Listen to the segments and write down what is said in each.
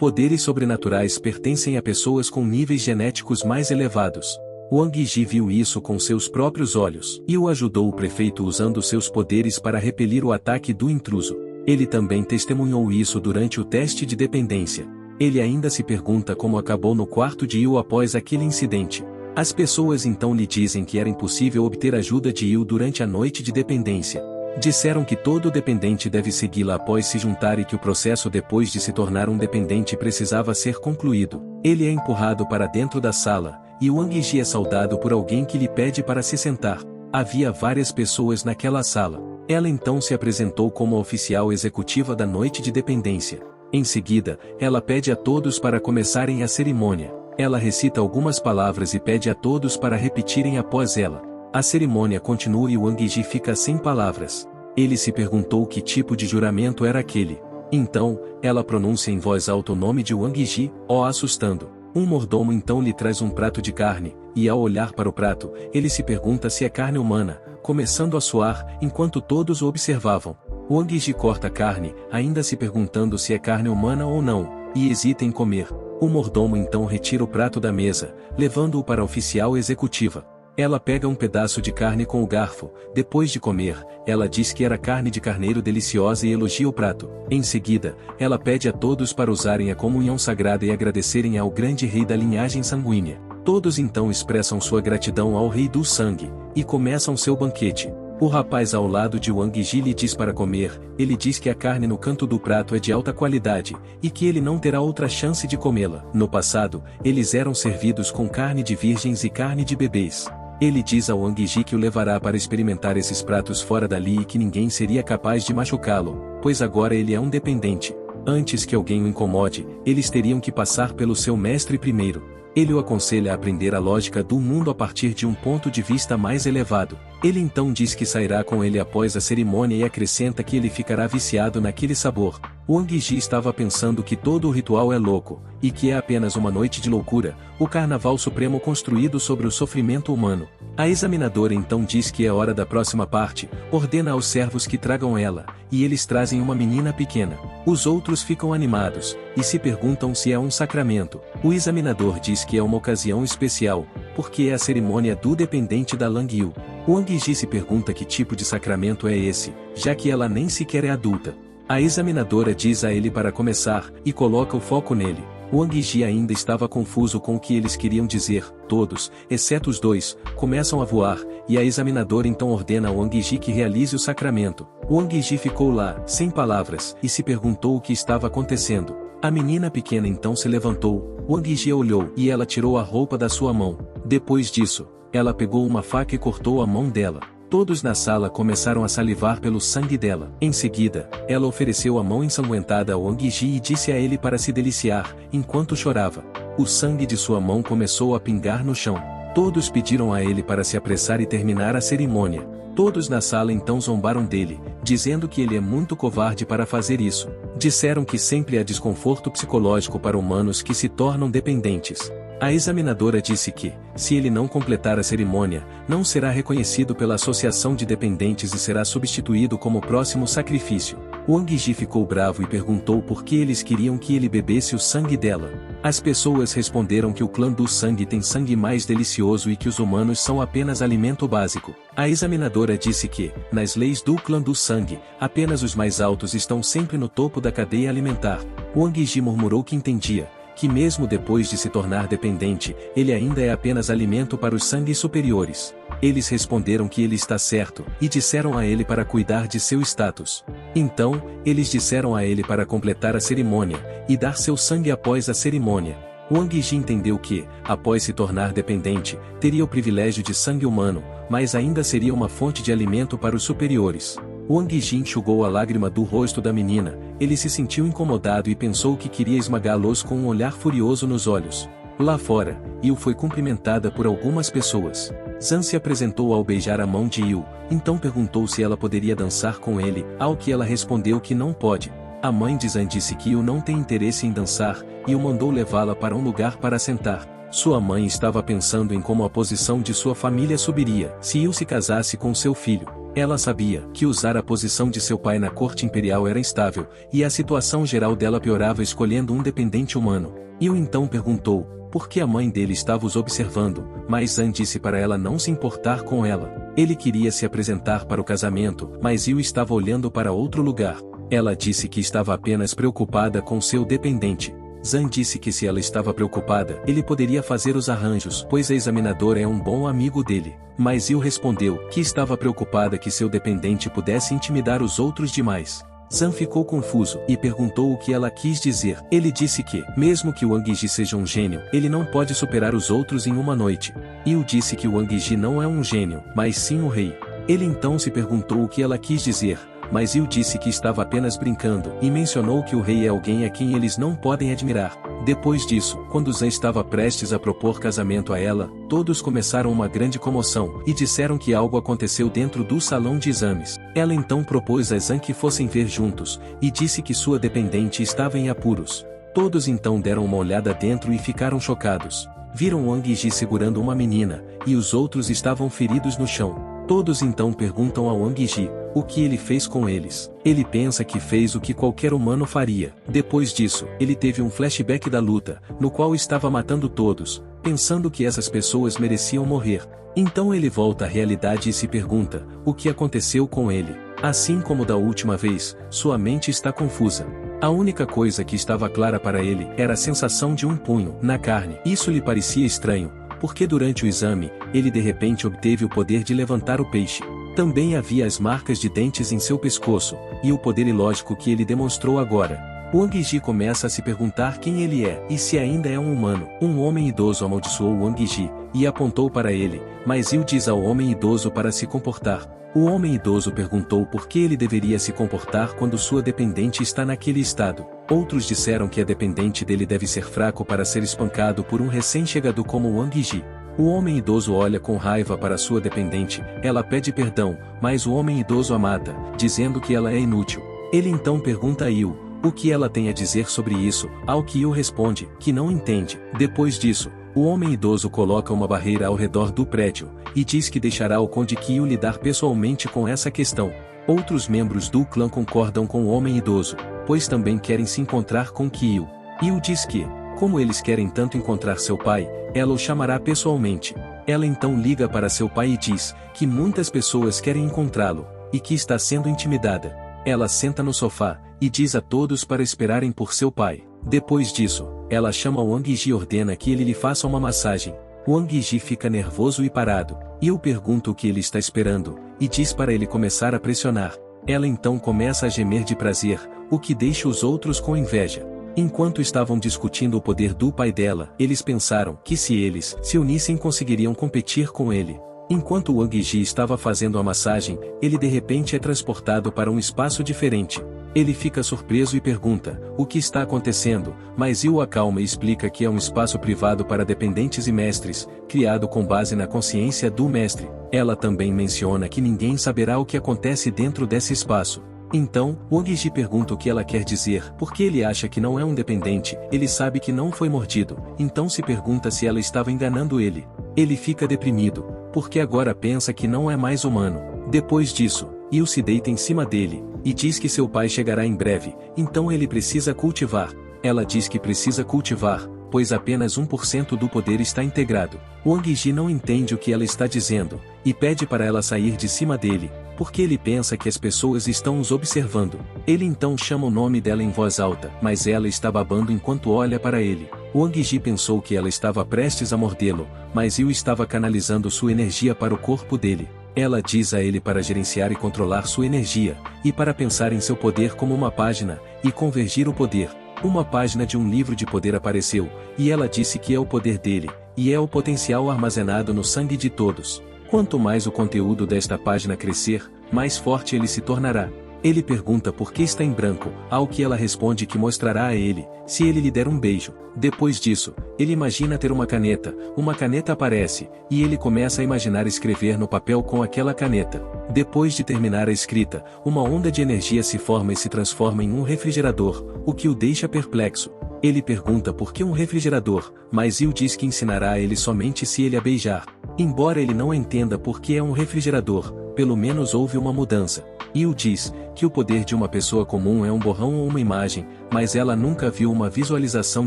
Poderes sobrenaturais pertencem a pessoas com níveis genéticos mais elevados. Wang Yi viu isso com seus próprios olhos e o ajudou o prefeito usando seus poderes para repelir o ataque do intruso. Ele também testemunhou isso durante o teste de dependência. Ele ainda se pergunta como acabou no quarto de Yu após aquele incidente. As pessoas então lhe dizem que era impossível obter ajuda de Yu durante a noite de dependência. Disseram que todo dependente deve segui-la após se juntar e que o processo depois de se tornar um dependente precisava ser concluído. Ele é empurrado para dentro da sala, e Wang Yi é saudado por alguém que lhe pede para se sentar. Havia várias pessoas naquela sala. Ela então se apresentou como a oficial executiva da noite de dependência. Em seguida, ela pede a todos para começarem a cerimônia. Ela recita algumas palavras e pede a todos para repetirem após ela. A cerimônia continua e Wang Yi fica sem palavras. Ele se perguntou que tipo de juramento era aquele. Então, ela pronuncia em voz alta o nome de Wang Yi, assustando. Um mordomo então lhe traz um prato de carne, e ao olhar para o prato, ele se pergunta se é carne humana, começando a suar, enquanto todos o observavam. Wang Yi corta a carne, ainda se perguntando se é carne humana ou não, e hesita em comer. O mordomo então retira o prato da mesa, levando-o para a oficial executiva. Ela pega um pedaço de carne com o garfo. Depois de comer, ela diz que era carne de carneiro deliciosa e elogia o prato. Em seguida, ela pede a todos para usarem a comunhão sagrada e agradecerem ao grande rei da linhagem sanguínea. Todos então expressam sua gratidão ao rei do sangue, e começam seu banquete. O rapaz ao lado de Wang Yi lhe diz para comer. Ele diz que a carne no canto do prato é de alta qualidade, e que ele não terá outra chance de comê-la. No passado, eles eram servidos com carne de virgens e carne de bebês. Ele diz a Wang Yi que o levará para experimentar esses pratos fora dali e que ninguém seria capaz de machucá-lo, pois agora ele é um dependente. Antes que alguém o incomode, eles teriam que passar pelo seu mestre primeiro. Ele o aconselha a aprender a lógica do mundo a partir de um ponto de vista mais elevado. Ele então diz que sairá com ele após a cerimônia e acrescenta que ele ficará viciado naquele sabor. Wang Yi estava pensando que todo o ritual é louco, e que é apenas uma noite de loucura, o carnaval supremo construído sobre o sofrimento humano. A examinadora então diz que é hora da próxima parte, ordena aos servos que tragam ela, e eles trazem uma menina pequena. Os outros ficam animados, e se perguntam se é um sacramento. O examinador diz que é uma ocasião especial, porque é a cerimônia do dependente da Langyu. Wang Yi se pergunta que tipo de sacramento é esse, já que ela nem sequer é adulta. A examinadora diz a ele para começar, e coloca o foco nele. Wang Yi ainda estava confuso com o que eles queriam dizer. Todos, exceto os dois, começam a voar, e a examinadora então ordena a Wang Yi que realize o sacramento. Wang Yi ficou lá, sem palavras, e se perguntou o que estava acontecendo. A menina pequena então se levantou. Wang Yi olhou e ela tirou a roupa da sua mão. Depois disso, ela pegou uma faca e cortou a mão dela. Todos na sala começaram a salivar pelo sangue dela. Em seguida, ela ofereceu a mão ensanguentada a Wang Yi e disse a ele para se deliciar, enquanto chorava. O sangue de sua mão começou a pingar no chão. Todos pediram a ele para se apressar e terminar a cerimônia. Todos na sala então zombaram dele, dizendo que ele é muito covarde para fazer isso. Disseram que sempre há desconforto psicológico para humanos que se tornam dependentes. A examinadora disse que, se ele não completar a cerimônia, não será reconhecido pela associação de dependentes e será substituído como próximo sacrifício. Wang Yi ficou bravo e perguntou por que eles queriam que ele bebesse o sangue dela. As pessoas responderam que o clã do sangue tem sangue mais delicioso e que os humanos são apenas alimento básico. A examinadora disse que, nas leis do clã do sangue, apenas os mais altos estão sempre no topo da cadeia alimentar. Wang Yi murmurou que entendia que mesmo depois de se tornar dependente, ele ainda é apenas alimento para os sangues superiores. Eles responderam que ele está certo, e disseram a ele para cuidar de seu status. Então, eles disseram a ele para completar a cerimônia, e dar seu sangue após a cerimônia. Wang Yi entendeu que, após se tornar dependente, teria o privilégio de sangue humano, mas ainda seria uma fonte de alimento para os superiores. Wang Yi enxugou a lágrima do rosto da menina. Ele se sentiu incomodado e pensou que queria esmagá-los com um olhar furioso nos olhos. Lá fora, Yu foi cumprimentada por algumas pessoas. Zhan se apresentou ao beijar a mão de Yu, então perguntou se ela poderia dançar com ele, ao que ela respondeu que não pode. A mãe de Zhan disse que Yu não tem interesse em dançar, e o mandou levá-la para um lugar para sentar. Sua mãe estava pensando em como a posição de sua família subiria se Yu se casasse com seu filho. Ela sabia que usar a posição de seu pai na corte imperial era instável, e a situação geral dela piorava escolhendo um dependente humano. Yu então perguntou por que a mãe dele estava os observando, mas Zan disse para ela não se importar com ela. Ele queria se apresentar para o casamento, mas Yu estava olhando para outro lugar. Ela disse que estava apenas preocupada com seu dependente. Zan disse que se ela estava preocupada, ele poderia fazer os arranjos, pois a examinadora é um bom amigo dele. Mas Yu respondeu que estava preocupada que seu dependente pudesse intimidar os outros demais. Zan ficou confuso e perguntou o que ela quis dizer. Ele disse que, mesmo que Wang Yi seja um gênio, ele não pode superar os outros em uma noite. Yu disse que Wang Yi não é um gênio, mas sim um rei. Ele então se perguntou o que ela quis dizer, mas Yu disse que estava apenas brincando e mencionou que o rei é alguém a quem eles não podem admirar. Depois disso, quando Zan estava prestes a propor casamento a ela, todos começaram uma grande comoção e disseram que algo aconteceu dentro do salão de exames. Ela então propôs a Zan que fossem ver juntos, e disse que sua dependente estava em apuros. Todos então deram uma olhada dentro e ficaram chocados. Viram Wang Yi segurando uma menina, e os outros estavam feridos no chão. Todos então perguntam a Wang Yi o que ele fez com eles. Ele pensa que fez o que qualquer humano faria. Depois disso, ele teve um flashback da luta, no qual estava matando todos, pensando que essas pessoas mereciam morrer. Então ele volta à realidade e se pergunta o que aconteceu com ele. Assim como da última vez, sua mente está confusa. A única coisa que estava clara para ele era a sensação de um punho na carne. Isso lhe parecia estranho, porque durante o exame, ele de repente obteve o poder de levantar o peixe. Também havia as marcas de dentes em seu pescoço, e o poder ilógico que ele demonstrou agora. Wang Yi começa a se perguntar quem ele é e se ainda é um humano. Um homem idoso amaldiçoou Wang Yi e apontou para ele, mas Yu diz ao homem idoso para se comportar. O homem idoso perguntou por que ele deveria se comportar quando sua dependente está naquele estado. Outros disseram que a dependente dele deve ser fraco para ser espancado por um recém-chegado como Wang Yi. O homem idoso olha com raiva para sua dependente, ela pede perdão, mas o homem idoso a mata, dizendo que ela é inútil. Ele então pergunta a Yu o que ela tem a dizer sobre isso, ao que Yu responde que não entende. Depois disso, o homem idoso coloca uma barreira ao redor do prédio, e diz que deixará o Conde Qiu lidar pessoalmente com essa questão. Outros membros do clã concordam com o homem idoso, pois também querem se encontrar com Qiu. Yu diz que, como eles querem tanto encontrar seu pai, ela o chamará pessoalmente. Ela então liga para seu pai e diz que muitas pessoas querem encontrá-lo, e que está sendo intimidada. Ela senta no sofá, e diz a todos para esperarem por seu pai. Depois disso, ela chama Wang Yi e ordena que ele lhe faça uma massagem. Wang Yi fica nervoso e parado, e eu pergunto o que ele está esperando, e diz para ele começar a pressionar. Ela então começa a gemer de prazer, o que deixa os outros com inveja. Enquanto estavam discutindo o poder do pai dela, eles pensaram que se eles se unissem conseguiriam competir com ele. Enquanto Wang Yi estava fazendo a massagem, ele de repente é transportado para um espaço diferente. Ele fica surpreso e pergunta o que está acontecendo, mas Yu o acalma e explica que é um espaço privado para dependentes e mestres, criado com base na consciência do mestre. Ela também menciona que ninguém saberá o que acontece dentro desse espaço. Então, Wang Yi pergunta o que ela quer dizer, porque ele acha que não é um dependente, ele sabe que não foi mordido, então se pergunta se ela estava enganando ele. Ele fica deprimido, porque agora pensa que não é mais humano. Depois disso, Yu se deita em cima dele, e diz que seu pai chegará em breve, então ele precisa cultivar. Ela diz que precisa cultivar, pois apenas 1% do poder está integrado. Wang Yi não entende o que ela está dizendo, e pede para ela sair de cima dele, porque ele pensa que as pessoas estão os observando. Ele então chama o nome dela em voz alta, mas ela está babando enquanto olha para ele. Wang Yi pensou que ela estava prestes a mordê-lo, mas Yu estava canalizando sua energia para o corpo dele. Ela diz a ele para gerenciar e controlar sua energia, e para pensar em seu poder como uma página, e convergir o poder. Uma página de um livro de poder apareceu, e ela disse que é o poder dele, e é o potencial armazenado no sangue de todos. Quanto mais o conteúdo desta página crescer, mais forte ele se tornará. Ele pergunta por que está em branco, ao que ela responde que mostrará a ele, se ele lhe der um beijo. Depois disso, ele imagina ter uma caneta aparece, e ele começa a imaginar escrever no papel com aquela caneta. Depois de terminar a escrita, uma onda de energia se forma e se transforma em um refrigerador, o que o deixa perplexo. Ele pergunta por que um refrigerador, mas Yu diz que ensinará a ele somente se ele a beijar. Embora ele não entenda por que é um refrigerador, pelo menos houve uma mudança. Yu diz que o poder de uma pessoa comum é um borrão ou uma imagem, mas ela nunca viu uma visualização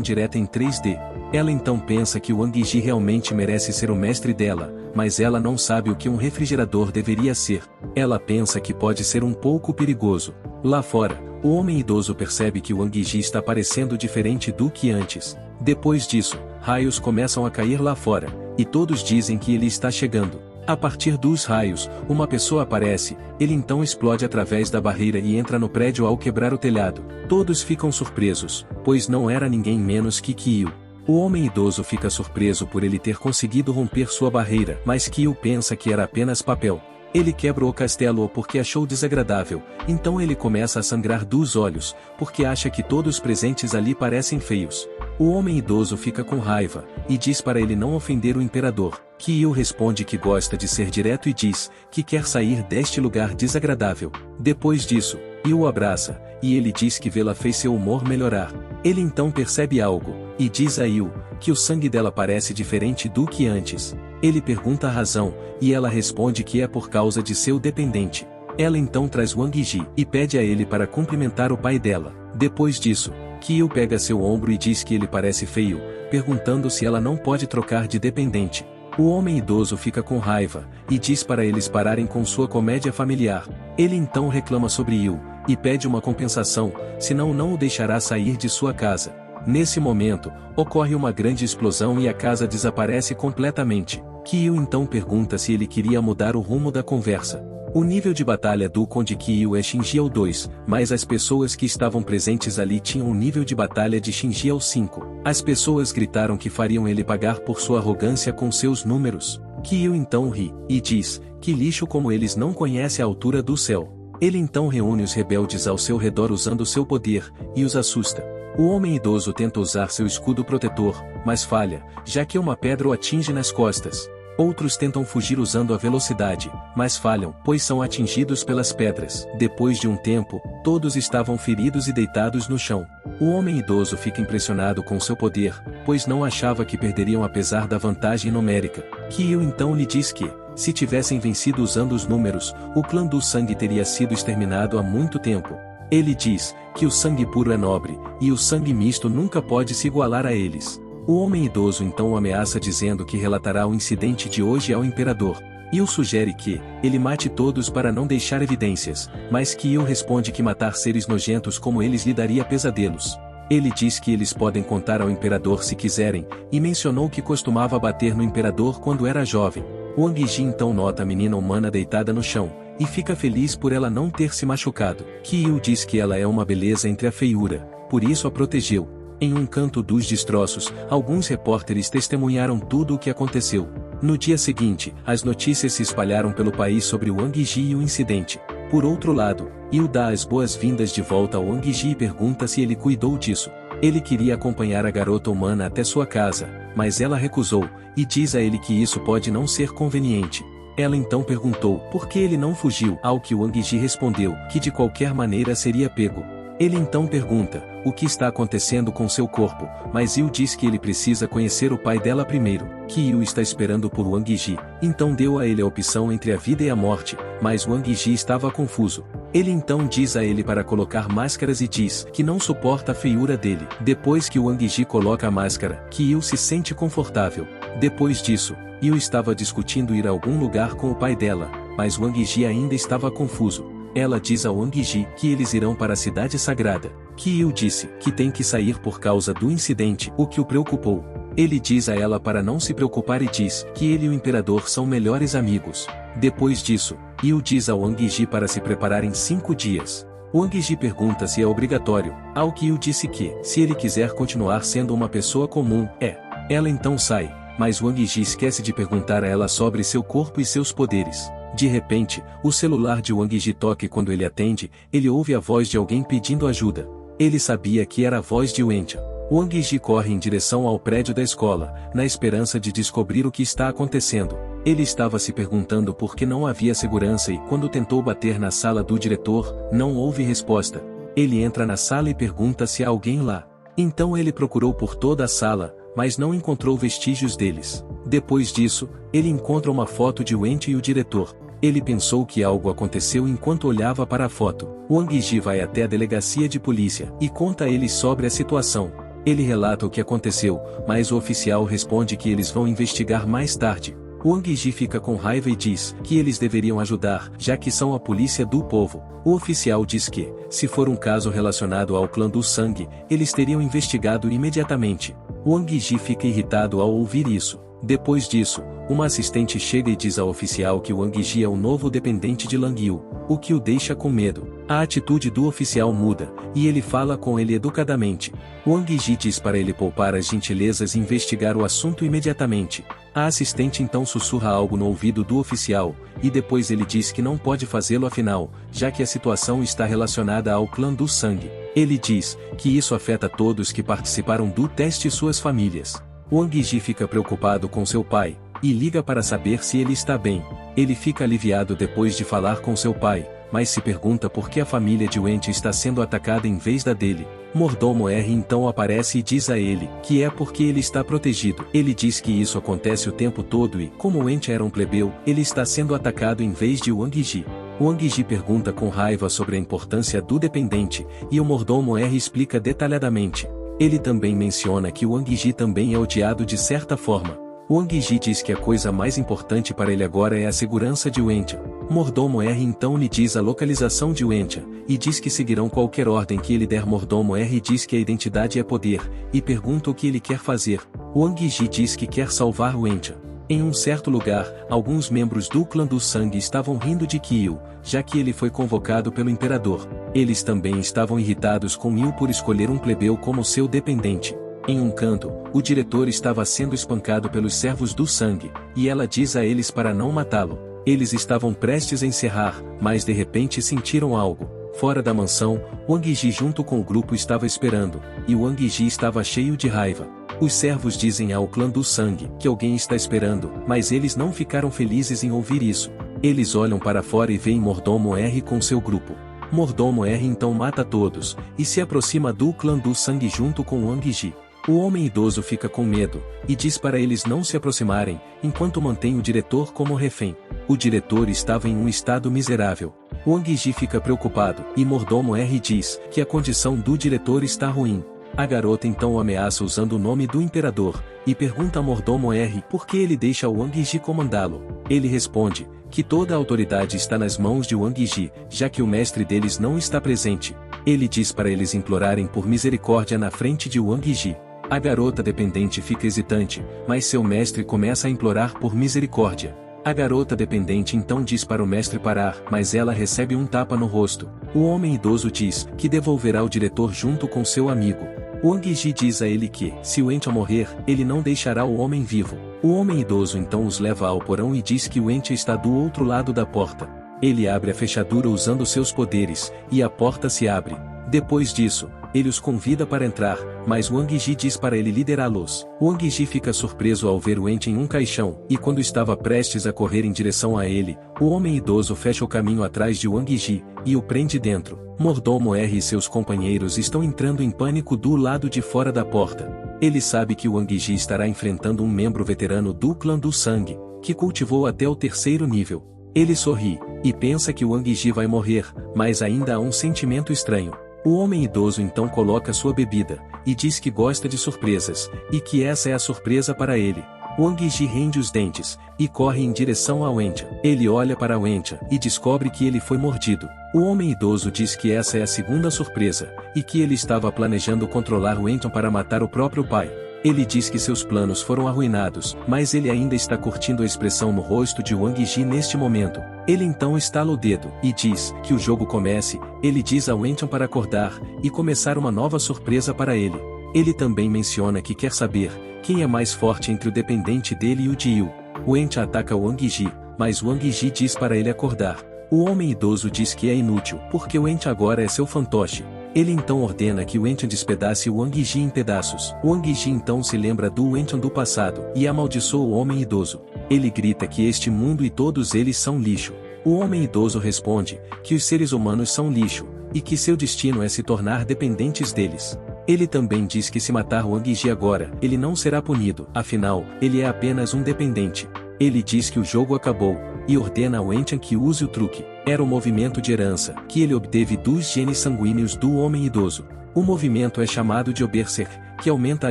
direta em 3D. Ela então pensa que o Wang Yi realmente merece ser o mestre dela, mas ela não sabe o que um refrigerador deveria ser. Ela pensa que pode ser um pouco perigoso. Lá fora, o homem idoso percebe que o Wang Yi está parecendo diferente do que antes. Depois disso, raios começam a cair lá fora, e todos dizem que ele está chegando. A partir dos raios, uma pessoa aparece, ele então explode através da barreira e entra no prédio ao quebrar o telhado. Todos ficam surpresos, pois não era ninguém menos que Kyo. O homem idoso fica surpreso por ele ter conseguido romper sua barreira, mas Kyo pensa que era apenas papel. Ele quebra o castelo porque achou desagradável, então ele começa a sangrar dos olhos, porque acha que todos presentes ali parecem feios. O homem idoso fica com raiva, e diz para ele não ofender o imperador. Kyo responde que gosta de ser direto e diz que quer sair deste lugar desagradável. Depois disso, Kyo o abraça, e ele diz que vê-la fez seu humor melhorar. Ele então percebe algo, e diz a Kyo que o sangue dela parece diferente do que antes. Ele pergunta a razão, e ela responde que é por causa de seu dependente. Ela então traz Wang Yi e pede a ele para cumprimentar o pai dela. Depois disso, Kyo pega seu ombro e diz que ele parece feio, perguntando se ela não pode trocar de dependente. O homem idoso fica com raiva, e diz para eles pararem com sua comédia familiar. Ele então reclama sobre Kyo, e pede uma compensação, senão não o deixará sair de sua casa. Nesse momento, ocorre uma grande explosão e a casa desaparece completamente. Kyo então pergunta se ele queria mudar o rumo da conversa. O nível de batalha do Conde Kyo é Xinjiao 2, mas as pessoas que estavam presentes ali tinham o nível de batalha de Xinjiao 5. As pessoas gritaram que fariam ele pagar por sua arrogância com seus números. Kyo então ri, e diz que lixo como eles não conhecem a altura do céu. Ele então reúne os rebeldes ao seu redor usando seu poder, e os assusta. O homem idoso tenta usar seu escudo protetor, mas falha, já que uma pedra o atinge nas costas. Outros tentam fugir usando a velocidade, mas falham, pois são atingidos pelas pedras. Depois de um tempo, todos estavam feridos e deitados no chão. O homem idoso fica impressionado com seu poder, pois não achava que perderiam apesar da vantagem numérica. Kyo então lhe diz que, se tivessem vencido usando os números, o clã do sangue teria sido exterminado há muito tempo. Ele diz que o sangue puro é nobre, e o sangue misto nunca pode se igualar a eles. O homem idoso então o ameaça dizendo que relatará o incidente de hoje ao imperador. Kyo sugere que ele mate todos para não deixar evidências, mas Kyo responde que matar seres nojentos como eles lhe daria pesadelos. Ele diz que eles podem contar ao imperador se quiserem, e mencionou que costumava bater no imperador quando era jovem. Wang Yi então nota a menina humana deitada no chão, e fica feliz por ela não ter se machucado. Kyo diz que ela é uma beleza entre a feiura, por isso a protegeu. Em um canto dos destroços, alguns repórteres testemunharam tudo o que aconteceu. No dia seguinte, as notícias se espalharam pelo país sobre o Wang Yi e o incidente. Por outro lado, Kyo dá as boas-vindas de volta ao Wang Yi e pergunta se ele cuidou disso. Ele queria acompanhar a garota humana até sua casa, mas ela recusou, e diz a ele que isso pode não ser conveniente. Ela então perguntou por que ele não fugiu, ao que Wang Yi respondeu que de qualquer maneira seria pego. Ele então pergunta o que está acontecendo com seu corpo, mas Kyo diz que ele precisa conhecer o pai dela primeiro. Kyo está esperando por Wang Yi, então deu a ele a opção entre a vida e a morte, mas Wang Yi estava confuso. Ele então diz a ele para colocar máscaras e diz que não suporta a feiura dele. Depois que Wang Yi coloca a máscara, Kyo se sente confortável. Depois disso, Kyo estava discutindo ir a algum lugar com o pai dela, mas Wang Yi ainda estava confuso. Ela diz a Wang Yi que eles irão para a cidade sagrada. Kyo disse que tem que sair por causa do incidente, o que o preocupou. Ele diz a ela para não se preocupar e diz que ele e o imperador são melhores amigos. Depois disso, Kyo diz a Wang Yi para se preparar em 5 dias. Wang Yi pergunta se é obrigatório, ao que Kyo disse que, se ele quiser continuar sendo uma pessoa comum, é. Ela então sai, mas Wang Yi esquece de perguntar a ela sobre seu corpo e seus poderes. De repente, o celular de Wang Yi toca e quando ele atende, ele ouve a voz de alguém pedindo ajuda. Ele sabia que era a voz de Wentia. Wang Yi corre em direção ao prédio da escola, na esperança de descobrir o que está acontecendo. Ele estava se perguntando por que não havia segurança e quando tentou bater na sala do diretor, não houve resposta. Ele entra na sala e pergunta se há alguém lá. Então ele procurou por toda a sala, mas não encontrou vestígios deles. Depois disso, ele encontra uma foto de Wentia e o diretor. Ele pensou que algo aconteceu enquanto olhava para a foto. Wang Yi vai até a delegacia de polícia e conta a eles sobre a situação. Ele relata o que aconteceu, mas o oficial responde que eles vão investigar mais tarde. Wang Yi fica com raiva e diz que eles deveriam ajudar, já que são a polícia do povo. O oficial diz que, se for um caso relacionado ao clã do sangue, eles teriam investigado imediatamente. Wang Yi fica irritado ao ouvir isso. Depois disso, uma assistente chega e diz ao oficial que Wang Yi é o novo dependente de Lang Yu, o que o deixa com medo. A atitude do oficial muda, e ele fala com ele educadamente. Wang Yi diz para ele poupar as gentilezas e investigar o assunto imediatamente. A assistente então sussurra algo no ouvido do oficial, e depois ele diz que não pode fazê-lo afinal, já que a situação está relacionada ao clã do sangue. Ele diz que isso afeta todos que participaram do teste e suas famílias. Wang Yi fica preocupado com seu pai, e liga para saber se ele está bem. Ele fica aliviado depois de falar com seu pai, mas se pergunta por que a família de Wentia está sendo atacada em vez da dele. Mordomo R então aparece e diz a ele que é porque ele está protegido. Ele diz que isso acontece o tempo todo e, como Wentia era um plebeu, ele está sendo atacado em vez de Wang Yi. Wang Yi pergunta com raiva sobre a importância do dependente, e o mordomo R explica detalhadamente. Ele também menciona que Wang Yi também é odiado de certa forma. Wang Yi diz que a coisa mais importante para ele agora é a segurança de Wentia. Mordomo R então lhe diz a localização de Wentia, e diz que seguirão qualquer ordem que ele der. Mordomo R diz que a identidade é poder, e pergunta o que ele quer fazer. Wang Yi diz que quer salvar Wentia. Em um certo lugar, alguns membros do clã do sangue estavam rindo de Kyu, já que ele foi convocado pelo imperador. Eles também estavam irritados com Yu por escolher um plebeu como seu dependente. Em um canto, o diretor estava sendo espancado pelos servos do sangue, e ela diz a eles para não matá-lo. Eles estavam prestes a encerrar, mas de repente sentiram algo. Fora da mansão, Wang Yi junto com o grupo estava esperando, e Wang Yi estava cheio de raiva. Os servos dizem ao clã do sangue que alguém está esperando, mas eles não ficaram felizes em ouvir isso. Eles olham para fora e veem Mordomo R com seu grupo. Mordomo R então mata todos, e se aproxima do clã do sangue junto com Wang Yi. O homem idoso fica com medo, e diz para eles não se aproximarem, enquanto mantém o diretor como refém. O diretor estava em um estado miserável. Wang Yi fica preocupado, e Mordomo R diz que a condição do diretor está ruim. A garota então o ameaça usando o nome do imperador, e pergunta a Mordomo R por que ele deixa Wang Yi comandá-lo. Ele responde que toda a autoridade está nas mãos de Wang Yi, já que o mestre deles não está presente. Ele diz para eles implorarem por misericórdia na frente de Wang Yi. A garota dependente fica hesitante, mas seu mestre começa a implorar por misericórdia. A garota dependente então diz para o mestre parar, mas ela recebe um tapa no rosto. O homem idoso diz que devolverá o diretor junto com seu amigo. Wang Yi diz a ele que, se Wentia morrer, ele não deixará o homem vivo. O homem idoso então os leva ao porão e diz que Wentia está do outro lado da porta. Ele abre a fechadura usando seus poderes, e a porta se abre. Depois disso, ele os convida para entrar, mas Wang Yi diz para ele liderá-los. Wang Yi fica surpreso ao ver Wentia em um caixão, e quando estava prestes a correr em direção a ele, o homem idoso fecha o caminho atrás de Wang Yi, e o prende dentro. Mordomo R e seus companheiros estão entrando em pânico do lado de fora da porta. Ele sabe que Wang Yi estará enfrentando um membro veterano do clã do sangue, que cultivou até o 3º nível. Ele sorri, e pensa que Wang Yi vai morrer, mas ainda há um sentimento estranho. O homem idoso então coloca sua bebida, e diz que gosta de surpresas, e que essa é a surpresa para ele. Wang Yi rende os dentes, e corre em direção a Wentia. Ele olha para Wentia, e descobre que ele foi mordido. O homem idoso diz que essa é a segunda surpresa, e que ele estava planejando controlar Wentia para matar o próprio pai. Ele diz que seus planos foram arruinados, mas ele ainda está curtindo a expressão no rosto de Wang Yi neste momento. Ele então estala o dedo, e diz que o jogo comece. Ele diz a Wentia para acordar, e começar uma nova surpresa para ele. Ele também menciona que quer saber quem é mais forte entre o dependente dele e o de Yu. Wentia ataca Wang Yi, mas Wang Yi diz para ele acordar. O homem idoso diz que é inútil, porque Wentia agora é seu fantoche. Ele então ordena que Wentia despedace Wang Yi em pedaços. Wang Yi então se lembra do Wentia do passado, e amaldiçoa o homem idoso. Ele grita que este mundo e todos eles são lixo. O homem idoso responde que os seres humanos são lixo, e que seu destino é se tornar dependentes deles. Ele também diz que se matar Wang Yi agora, ele não será punido, afinal, ele é apenas um dependente. Ele diz que o jogo acabou, e ordena a Wenqian que use o truque. Era o movimento de herança, que ele obteve dos genes sanguíneos do homem idoso. O movimento é chamado de Berserk, que aumenta a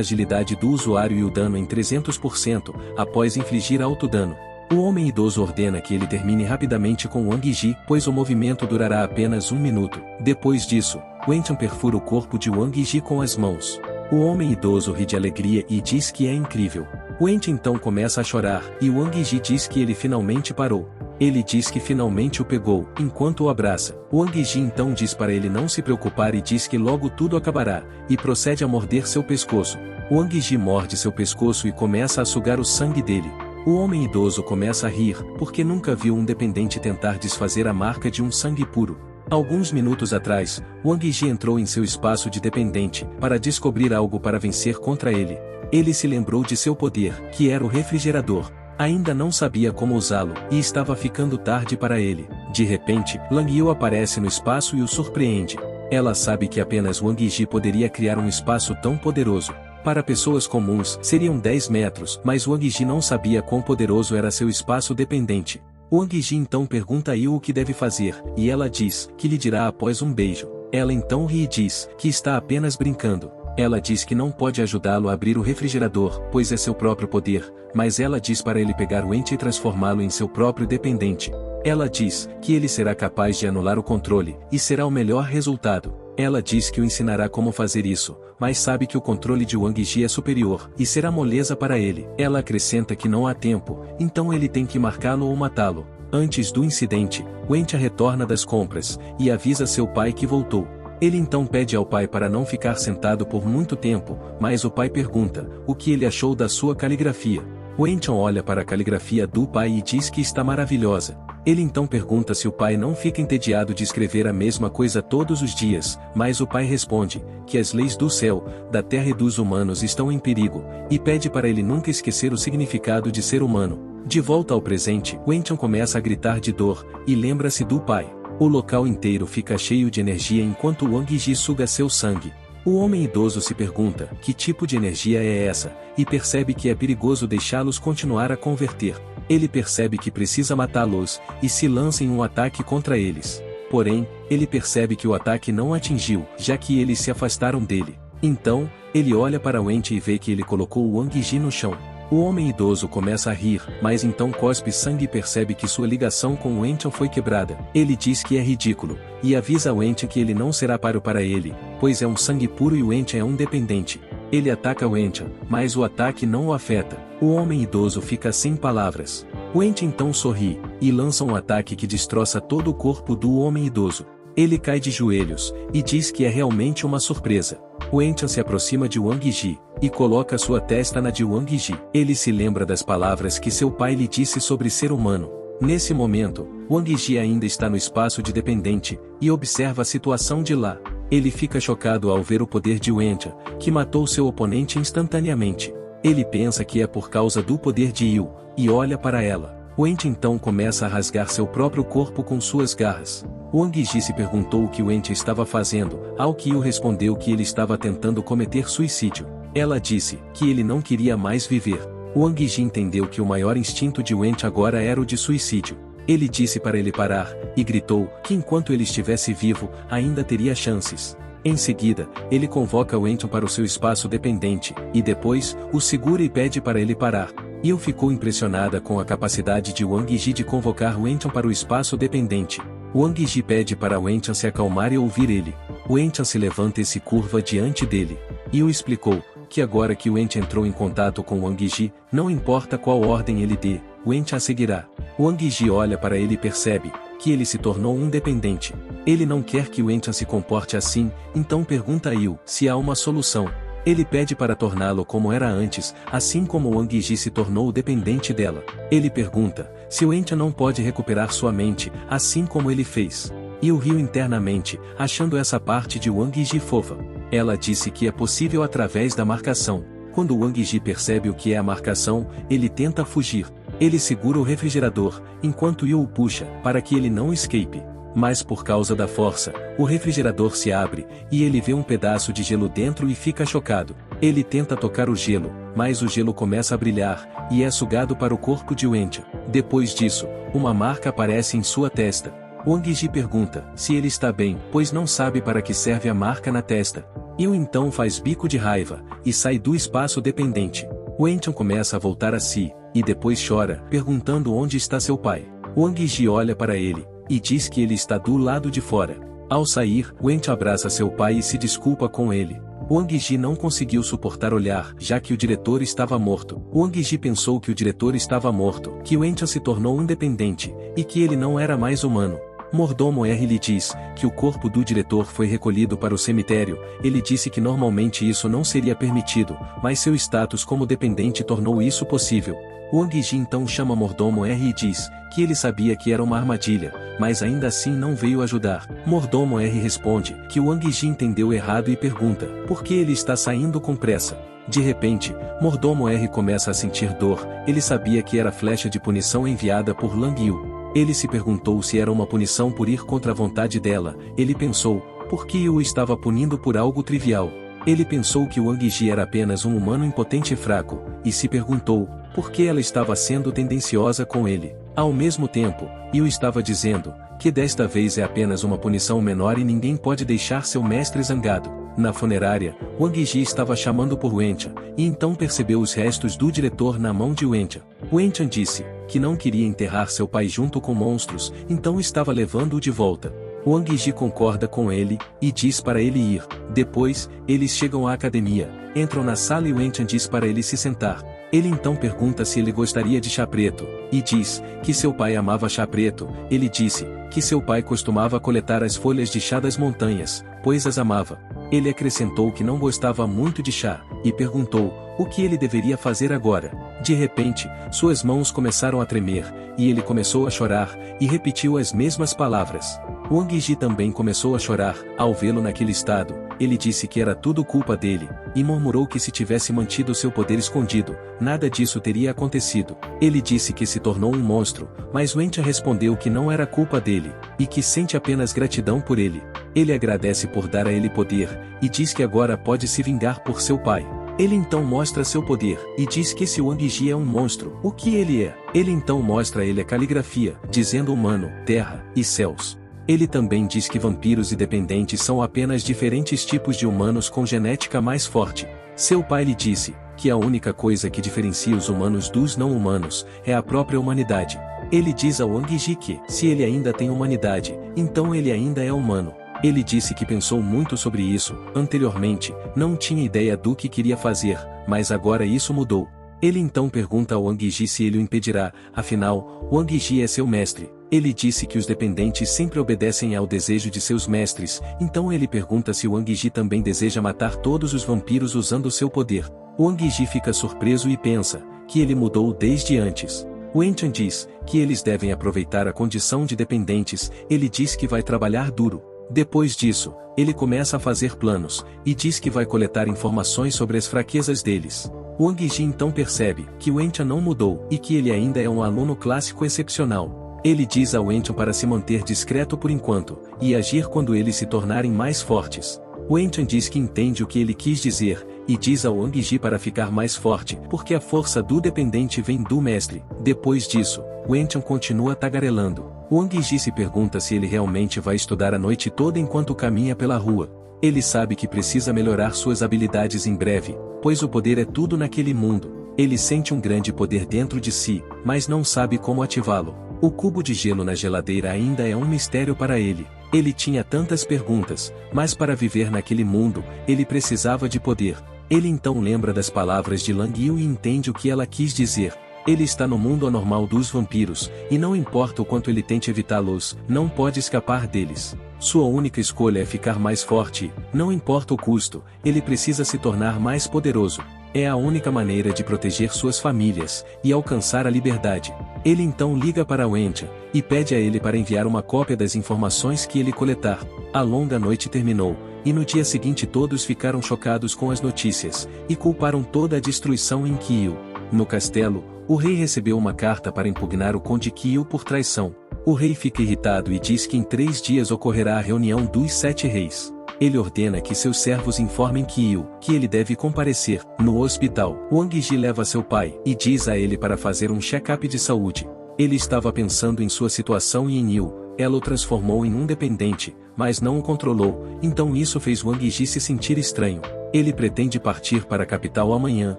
agilidade do usuário e o dano em 300% após infligir alto dano. O homem idoso ordena que ele termine rapidamente com Wang Yi, pois o movimento durará apenas 1 minuto. Depois disso, Wenqian perfura o corpo de Wang Yi com as mãos. O homem idoso ri de alegria e diz que é incrível. Wenqian então começa a chorar, e Wang Yi diz que ele finalmente parou. Ele diz que finalmente o pegou, enquanto o abraça. Wang Yi então diz para ele não se preocupar e diz que logo tudo acabará, e procede a morder seu pescoço. Wang Yi morde seu pescoço e começa a sugar o sangue dele. O homem idoso começa a rir, porque nunca viu um dependente tentar desfazer a marca de um sangue puro. Alguns minutos atrás, Wang Yi entrou em seu espaço de dependente, para descobrir algo para vencer contra ele. Ele se lembrou de seu poder, que era o refrigerador. Ainda não sabia como usá-lo, e estava ficando tarde para ele. De repente, Lang Yu aparece no espaço e o surpreende. Ela sabe que apenas Wang Yi poderia criar um espaço tão poderoso. Para pessoas comuns, seriam 10 metros, mas Wang Yi não sabia quão poderoso era seu espaço dependente. Wang Yi então pergunta a Yu o que deve fazer, e ela diz que lhe dirá após um beijo. Ela então ri e diz que está apenas brincando. Ela diz que não pode ajudá-lo a abrir o refrigerador, pois é seu próprio poder, mas ela diz para ele pegar o ente e transformá-lo em seu próprio dependente. Ela diz que ele será capaz de anular o controle, e será o melhor resultado. Ela diz que o ensinará como fazer isso, mas sabe que o controle de Wang Yi é superior, e será moleza para ele. Ela acrescenta que não há tempo, então ele tem que marcá-lo ou matá-lo. Antes do incidente, Wenqian retorna das compras, e avisa seu pai que voltou. Ele então pede ao pai para não ficar sentado por muito tempo, mas o pai pergunta o que ele achou da sua caligrafia. Wenqian olha para a caligrafia do pai e diz que está maravilhosa. Ele então pergunta se o pai não fica entediado de escrever a mesma coisa todos os dias, mas o pai responde que as leis do céu, da terra e dos humanos estão em perigo, e pede para ele nunca esquecer o significado de ser humano. De volta ao presente, Wenqian começa a gritar de dor, e lembra-se do pai. O local inteiro fica cheio de energia enquanto Wang Yi suga seu sangue. O homem idoso se pergunta que tipo de energia é essa, e percebe que é perigoso deixá-los continuar a converter. Ele percebe que precisa matá-los, e se lança em um ataque contra eles. Porém, ele percebe que o ataque não atingiu, já que eles se afastaram dele. Então, ele olha para Wenqian e vê que ele colocou Wang Yi no chão. O homem idoso começa a rir, mas então cospe sangue e percebe que sua ligação com Wenqian foi quebrada. Ele diz que é ridículo, e avisa Wenqian que ele não será páreo para ele, pois é um sangue puro e Wenqian é um dependente. Ele ataca Wenqian, mas o ataque não o afeta. O homem idoso fica sem palavras. Wenqian então sorri, e lança um ataque que destroça todo o corpo do homem idoso. Ele cai de joelhos, e diz que é realmente uma surpresa. Wenqian se aproxima de Wang Yi, e coloca sua testa na de Wang Yi. Ele se lembra das palavras que seu pai lhe disse sobre ser humano. Nesse momento, Wang Yi ainda está no espaço de dependente, e observa a situação de lá. Ele fica chocado ao ver o poder de Wenqian, que matou seu oponente instantaneamente. Ele pensa que é por causa do poder de Yu, e olha para ela. Wenqian então começa a rasgar seu próprio corpo com suas garras. Wang Yi se perguntou o que Wenqian estava fazendo, ao que Yu respondeu que ele estava tentando cometer suicídio. Ela disse que ele não queria mais viver. Wang Yi entendeu que o maior instinto de Wenqian agora era o de suicídio. Ele disse para ele parar, e gritou que enquanto ele estivesse vivo, ainda teria chances. Em seguida, ele convoca Wenqian para o seu espaço dependente, e depois, o segura e pede para ele parar. Yu ficou impressionada com a capacidade de Wang Yi de convocar Wenqian para o espaço dependente. Wang Yi pede para Wenqian se acalmar e ouvir ele. Wenqian se levanta e se curva diante dele. Yu explicou que agora que Wenqian entrou em contato com Wang Yi, não importa qual ordem ele dê, Wenqian a seguirá. Wang Yi olha para ele e percebe que ele se tornou um dependente. Ele não quer que Wenqian se comporte assim, então pergunta a Yu se há uma solução. Ele pede para torná-lo como era antes, assim como Wang Yi se tornou o dependente dela. Ele pergunta se Wenqian não pode recuperar sua mente, assim como ele fez. Yu riu internamente, achando essa parte de Wang Yi fofa. Ela disse que é possível através da marcação. Quando Wang Yi percebe o que é a marcação, ele tenta fugir. Ele segura o refrigerador, enquanto Yu o puxa, para que ele não escape. Mas por causa da força, o refrigerador se abre, e ele vê um pedaço de gelo dentro e fica chocado. Ele tenta tocar o gelo, mas o gelo começa a brilhar, e é sugado para o corpo de Wencha. Depois disso, uma marca aparece em sua testa. Wang Yi pergunta se ele está bem, pois não sabe para que serve a marca na testa. Yu então faz bico de raiva, e sai do espaço dependente. Wencha começa a voltar a si, e depois chora, perguntando onde está seu pai. Wang Yi olha para ele, e diz que ele está do lado de fora. Ao sair, Wencha abraça seu pai e se desculpa com ele. Wang Yi não conseguiu suportar olhar, já que o diretor estava morto. Wang Yi pensou que o diretor estava morto, que Wencha se tornou independente, e que ele não era mais humano. Mordomo R lhe diz que o corpo do diretor foi recolhido para o cemitério. Ele disse que normalmente isso não seria permitido, mas seu status como dependente tornou isso possível. Wang Yi então chama Mordomo R e diz que ele sabia que era uma armadilha, mas ainda assim não veio ajudar. Mordomo R responde que Wang Yi entendeu errado e pergunta por que ele está saindo com pressa. De repente, Mordomo R começa a sentir dor. Ele sabia que era a flecha de punição enviada por Lang Yu. Ele se perguntou se era uma punição por ir contra a vontade dela. Ele pensou, por que o estava punindo por algo trivial? Ele pensou que Wang Yi era apenas um humano impotente e fraco, e se perguntou, por que ela estava sendo tendenciosa com ele? Ao mesmo tempo, Yu estava dizendo, que desta vez é apenas uma punição menor e ninguém pode deixar seu mestre zangado. Na funerária, Wang Yi estava chamando por Wencha, e então percebeu os restos do diretor na mão de Wencha. Wencha disse que não queria enterrar seu pai junto com monstros, então estava levando-o de volta. Wang Yi concorda com ele, e diz para ele ir. Depois, eles chegam à academia, entram na sala e Wencha diz para ele se sentar. Ele então pergunta se ele gostaria de chá preto, e diz que seu pai amava chá preto. Ele disse que seu pai costumava coletar as folhas de chá das montanhas, pois as amava. Ele acrescentou que não gostava muito de chá, e perguntou o que ele deveria fazer agora. De repente, suas mãos começaram a tremer, e ele começou a chorar, e repetiu as mesmas palavras. Wang Yi também começou a chorar, ao vê-lo naquele estado. Ele disse que era tudo culpa dele, e murmurou que se tivesse mantido seu poder escondido, nada disso teria acontecido. Ele disse que se tornou um monstro, mas Wencha respondeu que não era culpa dele, e que sente apenas gratidão por ele. Ele agradece por dar a ele poder, e diz que agora pode se vingar por seu pai. Ele então mostra seu poder, e diz que esse Wang Yi é um monstro. O que ele é? Ele então mostra a ele a caligrafia, dizendo humano, terra, e céus. Ele também diz que vampiros e dependentes são apenas diferentes tipos de humanos com genética mais forte. Seu pai lhe disse que a única coisa que diferencia os humanos dos não-humanos é a própria humanidade. Ele diz a Wang Yi que, se ele ainda tem humanidade, então ele ainda é humano. Ele disse que pensou muito sobre isso. Anteriormente, não tinha ideia do que queria fazer, mas agora isso mudou. Ele então pergunta a Wang Yi se ele o impedirá, afinal, Wang Yi é seu mestre. Ele disse que os dependentes sempre obedecem ao desejo de seus mestres, então ele pergunta se Wang Yi também deseja matar todos os vampiros usando seu poder. Wang Yi fica surpreso e pensa que ele mudou desde antes. Wencha diz que eles devem aproveitar a condição de dependentes. Ele diz que vai trabalhar duro. Depois disso, ele começa a fazer planos, e diz que vai coletar informações sobre as fraquezas deles. Wang Yi então percebe que Wencha não mudou, e que ele ainda é um aluno clássico excepcional. Ele diz a Wencha para se manter discreto por enquanto, e agir quando eles se tornarem mais fortes. Wencha diz que entende o que ele quis dizer, e diz a Wang Yi para ficar mais forte, porque a força do dependente vem do mestre. Depois disso, Wencha continua tagarelando. Wang Yi se pergunta se ele realmente vai estudar a noite toda enquanto caminha pela rua. Ele sabe que precisa melhorar suas habilidades em breve, pois o poder é tudo naquele mundo. Ele sente um grande poder dentro de si, mas não sabe como ativá-lo. O cubo de gelo na geladeira ainda é um mistério para ele. Ele tinha tantas perguntas, mas para viver naquele mundo, ele precisava de poder. Ele então lembra das palavras de Lang Yu e entende o que ela quis dizer. Ele está no mundo anormal dos vampiros, e não importa o quanto ele tente evitá-los, não pode escapar deles. Sua única escolha é ficar mais forte, não importa o custo, ele precisa se tornar mais poderoso. É a única maneira de proteger suas famílias, e alcançar a liberdade. Ele então liga para Wencha, e pede a ele para enviar uma cópia das informações que ele coletar. A longa noite terminou, e no dia seguinte todos ficaram chocados com as notícias, e culparam toda a destruição em Kyu. No castelo, o rei recebeu uma carta para impugnar o Conde Kyu por traição. O rei fica irritado e diz que em 3 dias ocorrerá a reunião dos 7 reis. Ele ordena que seus servos informem que ele deve comparecer. No hospital, Wang Ji leva seu pai e diz a ele para fazer um check-up de saúde. Ele estava pensando em sua situação e em Yu. Ela o transformou em um dependente, mas não o controlou, então isso fez Wang Ji se sentir estranho. Ele pretende partir para a capital amanhã,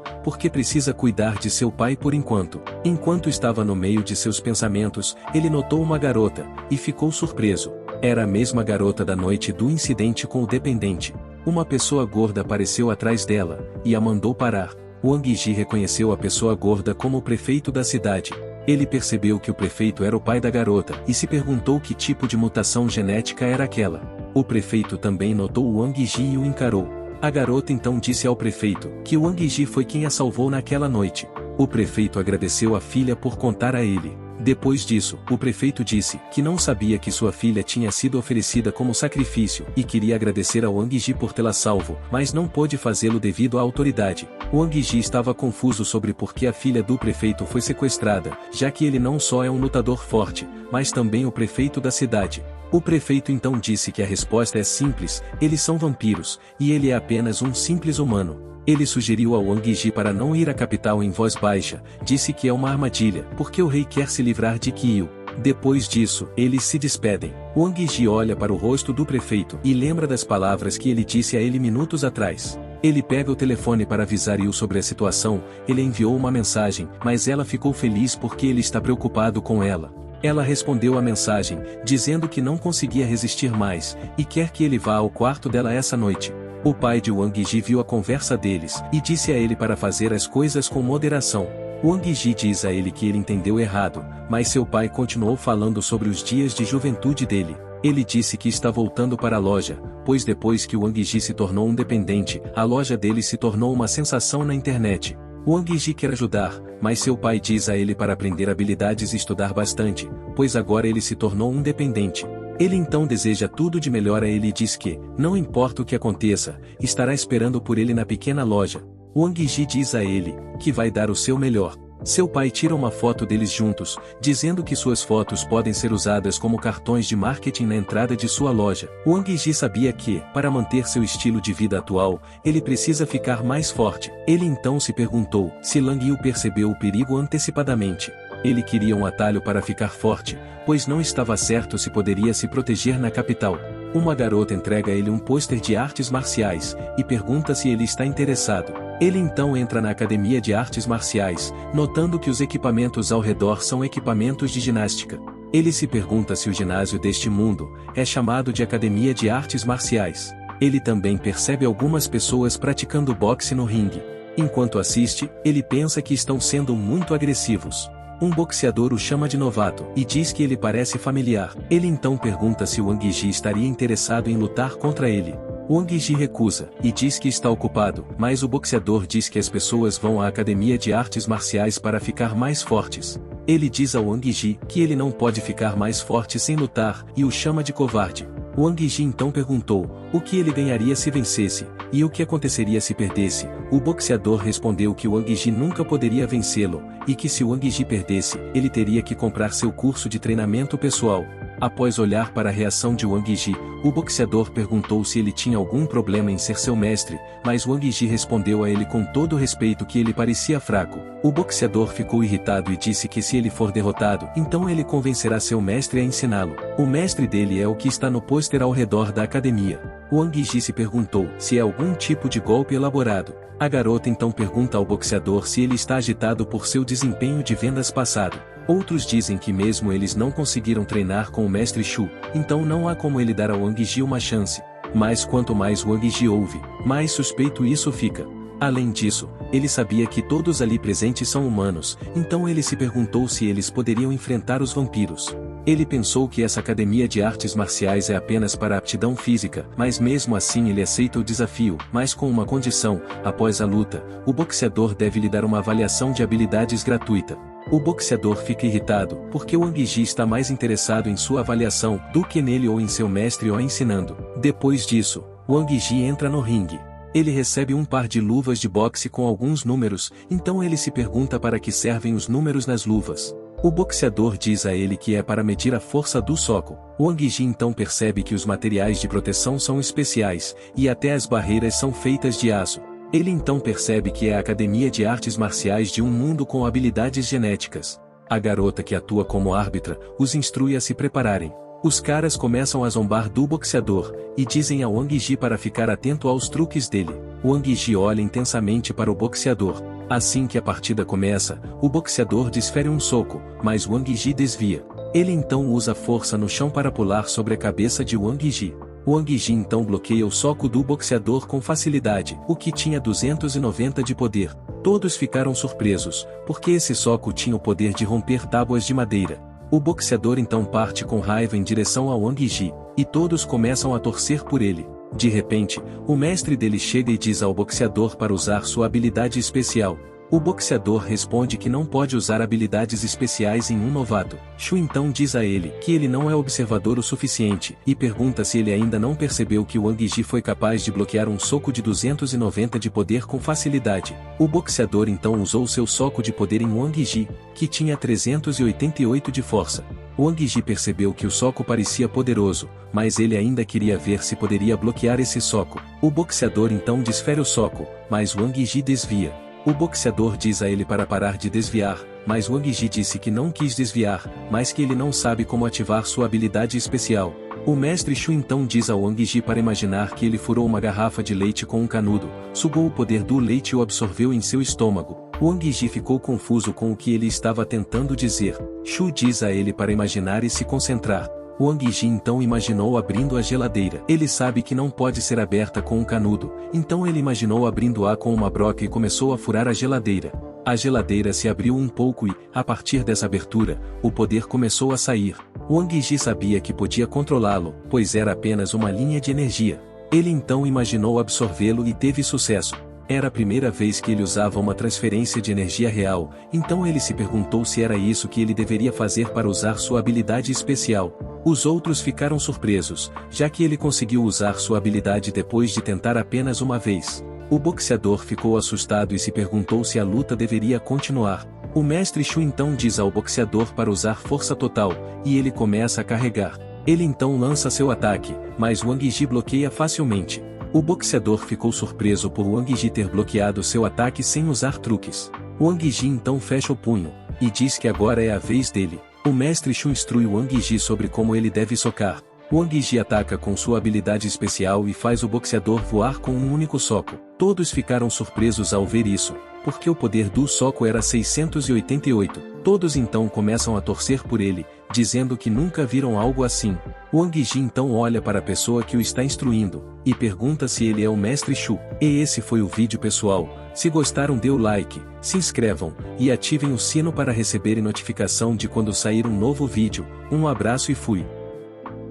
porque precisa cuidar de seu pai por enquanto. Enquanto estava no meio de seus pensamentos, ele notou uma garota, e ficou surpreso. Era a mesma garota da noite do incidente com o dependente. Uma pessoa gorda apareceu atrás dela, e a mandou parar. Wang Ji reconheceu a pessoa gorda como o prefeito da cidade. Ele percebeu que o prefeito era o pai da garota, e se perguntou que tipo de mutação genética era aquela. O prefeito também notou Wang Ji e o encarou. A garota então disse ao prefeito que Wang Ji foi quem a salvou naquela noite. O prefeito agradeceu a filha por contar a ele. Depois disso, o prefeito disse que não sabia que sua filha tinha sido oferecida como sacrifício e queria agradecer a Wang Ji por tê-la salvo, mas não pôde fazê-lo devido à autoridade. Wang Ji estava confuso sobre por que a filha do prefeito foi sequestrada, já que ele não só é um lutador forte, mas também o prefeito da cidade. O prefeito então disse que a resposta é simples: eles são vampiros, e ele é apenas um simples humano. Ele sugeriu a Wang Ji para não ir à capital em voz baixa, disse que é uma armadilha, porque o rei quer se livrar de Kyu. Depois disso, eles se despedem. Wang Ji olha para o rosto do prefeito e lembra das palavras que ele disse a ele minutos atrás. Ele pega o telefone para avisar Yu sobre a situação, ele enviou uma mensagem, mas ela ficou feliz porque ele está preocupado com ela. Ela respondeu a mensagem, dizendo que não conseguia resistir mais, e quer que ele vá ao quarto dela essa noite. O pai de Wang Ji viu a conversa deles, e disse a ele para fazer as coisas com moderação. Wang Ji diz a ele que ele entendeu errado, mas seu pai continuou falando sobre os dias de juventude dele. Ele disse que está voltando para a loja, pois depois que Wang Ji se tornou um dependente, a loja dele se tornou uma sensação na internet. Wang Ji quer ajudar, mas seu pai diz a ele para aprender habilidades e estudar bastante, pois agora ele se tornou um dependente. Ele então deseja tudo de melhor a ele e diz que, não importa o que aconteça, estará esperando por ele na pequena loja. Wang Ji diz a ele que vai dar o seu melhor. Seu pai tira uma foto deles juntos, dizendo que suas fotos podem ser usadas como cartões de marketing na entrada de sua loja. Wang Ji sabia que, para manter seu estilo de vida atual, ele precisa ficar mais forte. Ele então se perguntou se Lang Yu percebeu o perigo antecipadamente. Ele queria um atalho para ficar forte, pois não estava certo se poderia se proteger na capital. Uma garota entrega a ele um pôster de artes marciais, e pergunta se ele está interessado. Ele então entra na academia de artes marciais, notando que os equipamentos ao redor são equipamentos de ginástica. Ele se pergunta se o ginásio deste mundo é chamado de academia de artes marciais. Ele também percebe algumas pessoas praticando boxe no ringue. Enquanto assiste, ele pensa que estão sendo muito agressivos. Um boxeador o chama de novato e diz que ele parece familiar. Ele então pergunta se Wang Ji estaria interessado em lutar contra ele. Wang Ji recusa e diz que está ocupado, mas o boxeador diz que as pessoas vão à academia de artes marciais para ficar mais fortes. Ele diz a Wang Ji que ele não pode ficar mais forte sem lutar e o chama de covarde. Wang Ji então perguntou o que ele ganharia se vencesse, e o que aconteceria se perdesse. O boxeador respondeu que Wang Ji nunca poderia vencê-lo, e que se Wang Ji perdesse, ele teria que comprar seu curso de treinamento pessoal. Após olhar para a reação de Wang Ji, o boxeador perguntou se ele tinha algum problema em ser seu mestre, mas Wang Ji respondeu a ele com todo respeito que ele parecia fraco. O boxeador ficou irritado e disse que se ele for derrotado, então ele convencerá seu mestre a ensiná-lo. O mestre dele é o que está no pôster ao redor da academia. Wang Ji se perguntou se é algum tipo de golpe elaborado. A garota então pergunta ao boxeador se ele está agitado por seu desempenho de vendas passado. Outros dizem que mesmo eles não conseguiram treinar com o mestre Shu, então não há como ele dar a Wang Ji uma chance. Mas quanto mais Wang Ji ouve, mais suspeito isso fica. Além disso, ele sabia que todos ali presentes são humanos, então ele se perguntou se eles poderiam enfrentar os vampiros. Ele pensou que essa academia de artes marciais é apenas para aptidão física, mas mesmo assim ele aceita o desafio, mas com uma condição: após a luta, o boxeador deve lhe dar uma avaliação de habilidades gratuita. O boxeador fica irritado, porque Wang Ji está mais interessado em sua avaliação do que nele ou em seu mestre o ensinando. Depois disso, Wang Ji entra no ringue. Ele recebe um par de luvas de boxe com alguns números, então ele se pergunta para que servem os números nas luvas. O boxeador diz a ele que é para medir a força do soco. Wang Yi então percebe que os materiais de proteção são especiais, e até as barreiras são feitas de aço. Ele então percebe que é a academia de artes marciais de um mundo com habilidades genéticas. A garota que atua como árbitra os instrui a se prepararem. Os caras começam a zombar do boxeador, e dizem a Wang Yi para ficar atento aos truques dele. Wang Yi olha intensamente para o boxeador. Assim que a partida começa, o boxeador desfere um soco, mas Wang Yi desvia. Ele então usa força no chão para pular sobre a cabeça de Wang Yi. Wang Yi então bloqueia o soco do boxeador com facilidade, o que tinha 290 de poder. Todos ficaram surpresos, porque esse soco tinha o poder de romper tábuas de madeira. O boxeador então parte com raiva em direção a Wang Yi, e todos começam a torcer por ele. De repente, o mestre dele chega e diz ao boxeador para usar sua habilidade especial. O boxeador responde que não pode usar habilidades especiais em um novato. Shu então diz a ele que ele não é observador o suficiente, e pergunta se ele ainda não percebeu que Wang Yi foi capaz de bloquear um soco de 290 de poder com facilidade. O boxeador então usou seu soco de poder em Wang Yi, que tinha 388 de força. Wang Yi percebeu que o soco parecia poderoso, mas ele ainda queria ver se poderia bloquear esse soco. O boxeador então desfere o soco, mas Wang Yi desvia. O boxeador diz a ele para parar de desviar, mas Wang Yi disse que não quis desviar, mas que ele não sabe como ativar sua habilidade especial. O mestre Shu então diz a Wang Yi para imaginar que ele furou uma garrafa de leite com um canudo, sugou o poder do leite e o absorveu em seu estômago. Wang Yi ficou confuso com o que ele estava tentando dizer. Shu diz a ele para imaginar e se concentrar. Wang Yi então imaginou abrindo a geladeira. Ele sabe que não pode ser aberta com um canudo, então ele imaginou abrindo-a com uma broca e começou a furar a geladeira. A geladeira se abriu um pouco e, a partir dessa abertura, o poder começou a sair. Wang Yi sabia que podia controlá-lo, pois era apenas uma linha de energia. Ele então imaginou absorvê-lo e teve sucesso. Era a primeira vez que ele usava uma transferência de energia real, então ele se perguntou se era isso que ele deveria fazer para usar sua habilidade especial. Os outros ficaram surpresos, já que ele conseguiu usar sua habilidade depois de tentar apenas uma vez. O boxeador ficou assustado e se perguntou se a luta deveria continuar. O mestre Shu então diz ao boxeador para usar força total, e ele começa a carregar. Ele então lança seu ataque, mas Wang Yi bloqueia facilmente. O boxeador ficou surpreso por Wang Yi ter bloqueado seu ataque sem usar truques. Wang Yi então fecha o punho, e diz que agora é a vez dele. O mestre Shu instrui Wang Yi sobre como ele deve socar. Wang Yi ataca com sua habilidade especial e faz o boxeador voar com um único soco. Todos ficaram surpresos ao ver isso, porque o poder do soco era 688. Todos então começam a torcer por ele, dizendo que nunca viram algo assim. Wang Yi então olha para a pessoa que o está instruindo, e pergunta se ele é o mestre Shu. E esse foi o vídeo pessoal. Se gostaram dê o like, se inscrevam, e ativem o sino para receberem notificação de quando sair um novo vídeo. Um abraço e fui!